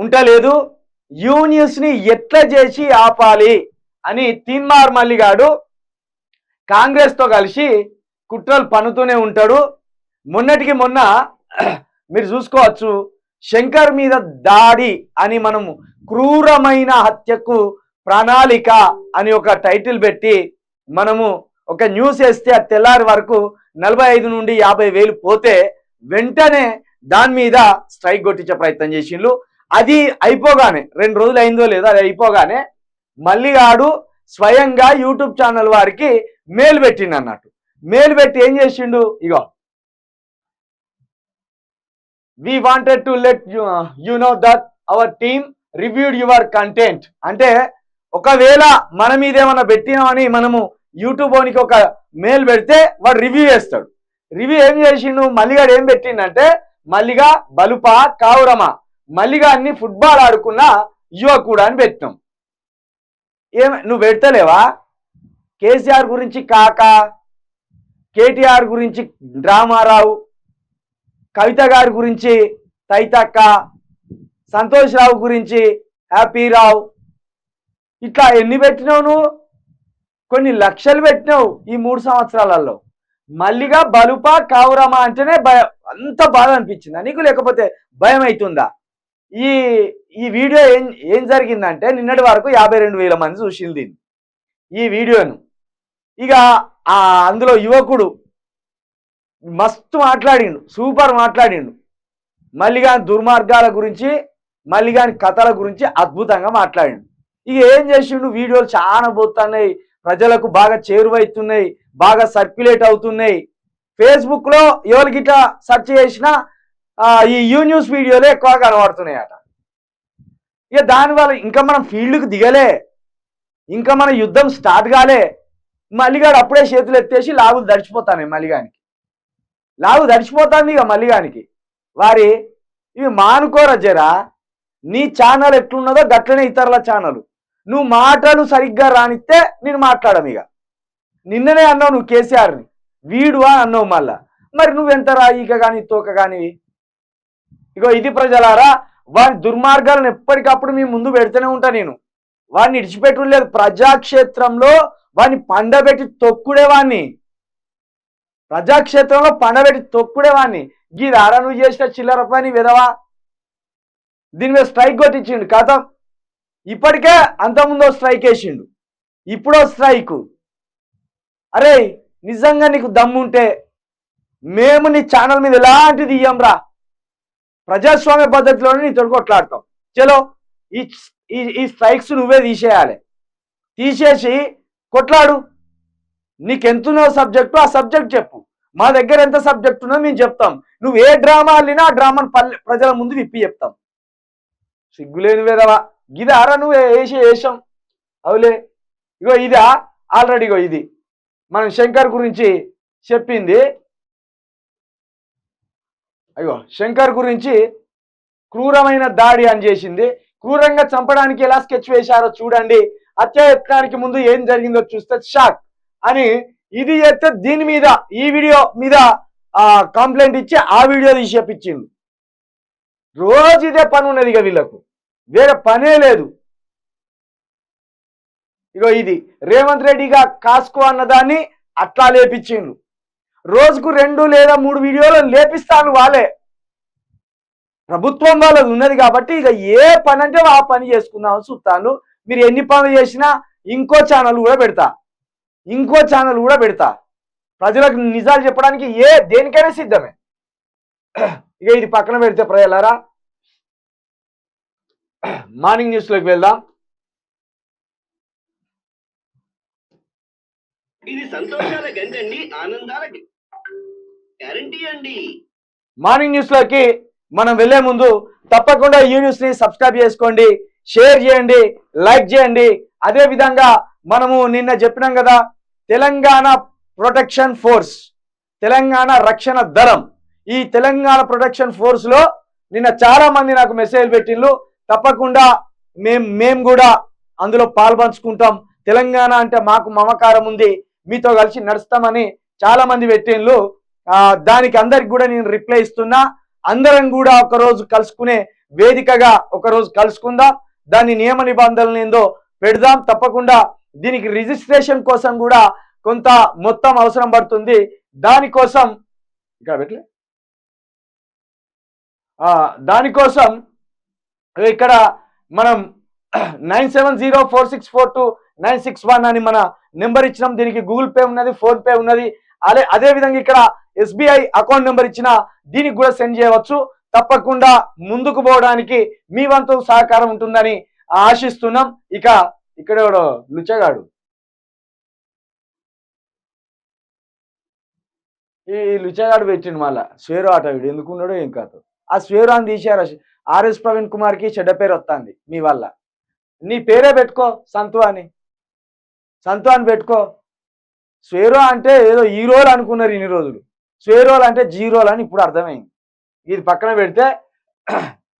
ఉంటలేదు. యూనియన్స్ని ఎట్లా చేసి ఆపాలి అని తీన్మార్ మల్లిగాడు కాంగ్రెస్తో కలిసి కుట్రలు పన్నుతూనే ఉంటాడు. మొన్నటికి మొన్న మీరు చూసుకోవచ్చు, శంకర్ మీద దాడి అని మనము క్రూరమైన హత్యకు ప్రణాళిక అని ఒక టైటిల్ పెట్టి మనము ఒక న్యూస్ వేస్తే ఆ తెల్లారి వరకు 45 నుండి 50,000 పోతే వెంటనే దాని మీద స్ట్రైక్ కొట్టించే ప్రయత్నం చేసిండ్రు. అది అయిపోగానే 2 రోజులు అయిందో లేదో, అది అయిపోగానే మల్లిగాడు స్వయంగా యూట్యూబ్ ఛానల్ వారికి మెయిల్ పెట్టిండు అన్నట్టు. మెయిల్ పెట్టి ఏం చేసిండు, ఇగో we wanted to let you know that our team reviewed your content. అంటే ఒకవేళ మన మీద ఏమైనా పెట్టినామని మనము యూట్యూబ్ ఓనికి ఒక మెయిల్ పెడితే వాడు రివ్యూ చేస్తాడు. రివ్యూ ఏం చేసిండు, మల్లిగాడు ఏం పెట్టిండంటే, మల్లిగా బలుప కావురమ మల్లిగాడిని ఫుట్బాల్ ఆడుకున్న యువకుడు అని పెట్టినాం. నువ్వు పెడతలేవా? కేసీఆర్ గురించి కాక, కేటీఆర్ గురించి డ్రామారావు, కవిత గారి గురించి తైతక్క, సంతోష్ రావు గురించి హ్యాపీరావు, ఇట్లా ఎన్ని పెట్టినావు నువ్వు? కొన్ని లక్షలు పెట్టినావు ఈ 3 సంవత్సరాలలో. మల్లిగా బలుప కావురమ అంటేనే భయం, అంత బాధ అనిపించిందా నీకు, లేకపోతే భయం అవుతుందా? ఈ వీడియో ఏం జరిగిందంటే, నిన్నటి వరకు 52,000 మంది చూసింది దీన్ని, ఈ వీడియోను. ఇక అందులో యువకుడు మస్తు మాట్లాడిండు, సూపర్ మాట్లాడిండు. మల్లిగాని దుర్మార్గాల గురించి, మల్లిగాని కథల గురించి అద్భుతంగా మాట్లాడిండు. ఇక ఏం చేసిండు, వీడియోలు చాలా పోతున్నాయి, ప్రజలకు బాగా చేరువవుతున్నాయి, బాగా సర్క్యులేట్ అవుతున్నాయి. ఫేస్బుక్లో ఎవరికి ఇట్లా సెర్చ్ చేసినా ఈ న్యూస్ వీడియోలే ఎక్కువ కనబడుతున్నాయట. ఇక దానివల్ల ఇంకా మనం ఫీల్డ్కి దిగలే, ఇంకా మన యుద్ధం స్టార్ట్ కాలే. మల్లిగాడు అప్పుడే చేతులు ఎత్తేసి లాగులు దడిచిపోతాయి, మల్లిగానికి లాగు దడిచిపోతుంది. ఇక మల్లిగానికి ఇవి మానుకోరా జరా. నీ ఛానల్ ఎట్లున్నదో గట్లనే ఇతరుల ఛానల్. నువ్వు మాటలు సరిగ్గా రానిస్తే నేను మాట్లాడము. ఇక నిన్ననే అన్నావు నువ్వు కేసీఆర్ని వీడు అని అన్నావు, మళ్ళా మరి నువ్వెంత రాయిక కానీ తోక కానీ. ఇగో ఇది ప్రజలారా, వాని దుర్మార్గాలను ఎప్పటికప్పుడు మీ ముందు పెడుతూనే ఉంటా నేను. వాడిని ఇడిచిపెట్టలేదు. ప్రజాక్షేత్రంలో వాడిని పండబెట్టి తొక్కుడేవాడిని, ప్రజాక్షేత్రంలో పండబెట్టి తొక్కుడేవాడిని. గీదారా నువ్వు చేసిన చిల్లర పని విధవా. దీని మీద స్ట్రైక్ కొట్టించిండు కథం. ఇప్పటికే అంతకుముందో స్ట్రైక్ వేసిండు, ఇప్పుడో స్ట్రైకు. అరే నిజంగా నీకు దమ్ముంటే మేము నీ ఛానల్ మీద ఎలాంటిది ఇయ్యంరా, ప్రజాస్వామ్య పద్ధతిలోనే నీ తోడు కొట్లాడతాం. చలో ఈ స్ట్రైక్స్ నువ్వే తీసేయాలి, తీసేసి కొట్లాడు. నీకెంతున్నో సబ్జెక్టు ఆ సబ్జెక్ట్ చెప్పు, మా దగ్గర ఎంత సబ్జెక్ట్ ఉన్నదో మేము చెప్తాం. నువ్వు ఏ డ్రామా వెళ్ళినా ఆ డ్రామాను ప్రజల ముందు విప్పి చెప్తాం. సిగ్గులేని వేదవా, గిదారా నువ్వు వేసాం అవులే. ఇగో ఇదా ఆల్రెడీ, ఇగో ఇది మనం శంకర్ గురించి చెప్పింది. అయ్యో శంకర్ గురించి క్రూరమైన దాడి అని చేసింది. క్రూరంగా చంపడానికి ఎలా స్కెచ్ వేశారో చూడండి. హత్యాయత్నానికి ముందు ఏం జరిగిందో చూస్తే షాక్ అని ఇది చేస్తే దీని మీద ఈ వీడియో మీద కంప్లైంట్ ఇచ్చి ఆ వీడియో తీసి చెప్పించింది. రోజు ఇదే పని ఉన్నది, ఇక వీళ్ళకు వేరే పనే లేదు. ఇగో ఇది రేవంత్ రెడ్డిగా కాసుకో అన్నదాన్ని అట్లా లేపించిండు. రోజుకు 2 లేదా 3 వీడియోలు లేపిస్తాను. వాళ్ళే ప్రభుత్వం వాళ్ళది ఉన్నది కాబట్టి ఇక ఏ పని అంటే ఆ పని చేసుకుందామని చూస్తాను. మీరు ఎన్ని పనులు చేసినా ఇంకో ఛానల్ కూడా పెడతా, ప్రజలకు నిజాలు చెప్పడానికి దేనికైనా సిద్ధమే. ఇక ఇది పక్కన పెడితే ప్రజలారా, మార్నింగ్ న్యూస్లోకి వెళ్దాం. ఇది సంతోషాల గంటండి, ఆనందాల గ్యారంటీ అండి. మార్నింగ్ న్యూస్లోకి మనం వెళ్లే ముందు తప్పకుండా ఈ న్యూస్ ని సబ్స్క్రైబ్ చేసుకోండి, షేర్ చేయండి, లైక్ చేయండి. అదే విధంగా మనము నిన్న చెప్పినాం కదా, తెలంగాణ ప్రొటెక్షన్ ఫోర్స్, తెలంగాణ రక్షణ దళం, ఈ తెలంగాణ ప్రొటెక్షన్ ఫోర్స్ లో నిన్న చాలా మంది నాకు మెసేజ్ పెట్టిండ్రు. తప్పకుండా మేము కూడా అందులో పాల్పంచుకుంటాం. తెలంగాణ అంటే మాకు మమకారం ఉంది, మీతో కలిసి నడుస్తామని చాలా మంది పెట్టిండ్రు. దానికి అందరికి కూడా నేను రిప్లై ఇస్తున్నా. అందరం కూడా ఒకరోజు కలుసుకునే వేదికగా ఒకరోజు కలుసుకుందాం. దాని నియమ నిబంధనలు ఏందో పెడదాం. తప్పకుండా దీనికి రిజిస్ట్రేషన్ కోసం కూడా కొంత మొత్తం అవసరం పడుతుంది. దానికోసం ఇక్కడ పెట్టలే, దానికోసం ఇక్కడ మనం 9704642961 అని మన నెంబర్ ఇచ్చినాం. దీనికి గూగుల్ పే ఉన్నది, ఫోన్ పే ఉన్నది. అదే విధంగా ఇక్కడ SBI అకౌంట్ నెంబర్ ఇచ్చిన దీనికి కూడా సెండ్ చేయవచ్చు. తప్పకుండా ముందుకు పోవడానికి మీ వంతు సహకారం ఉంటుందని ఆశిస్తున్నాం. ఇక ఇక్కడ లుచ్చగాడు, ఈ లుచ్చగాడు పెట్టిండు మళ్ళా స్వేరు ఆట. వీడు ఎందుకున్నాడో ఏం కాదు. ఆ స్వేరు అని తీశారు. RS ప్రవీణ్ కుమార్ కి చెడ్డ పేరు వస్తుంది మీ వల్ల. నీ పేరే పెట్టుకో, సంతు అని పెట్టుకో. స్వేరో అంటే ఏదో హీరోలు అనుకున్నారు ఇన్ని రోజులు. స్వేరోలు అంటే జీరోలు అని ఇప్పుడు అర్థమైంది. ఇది పక్కన పెడితే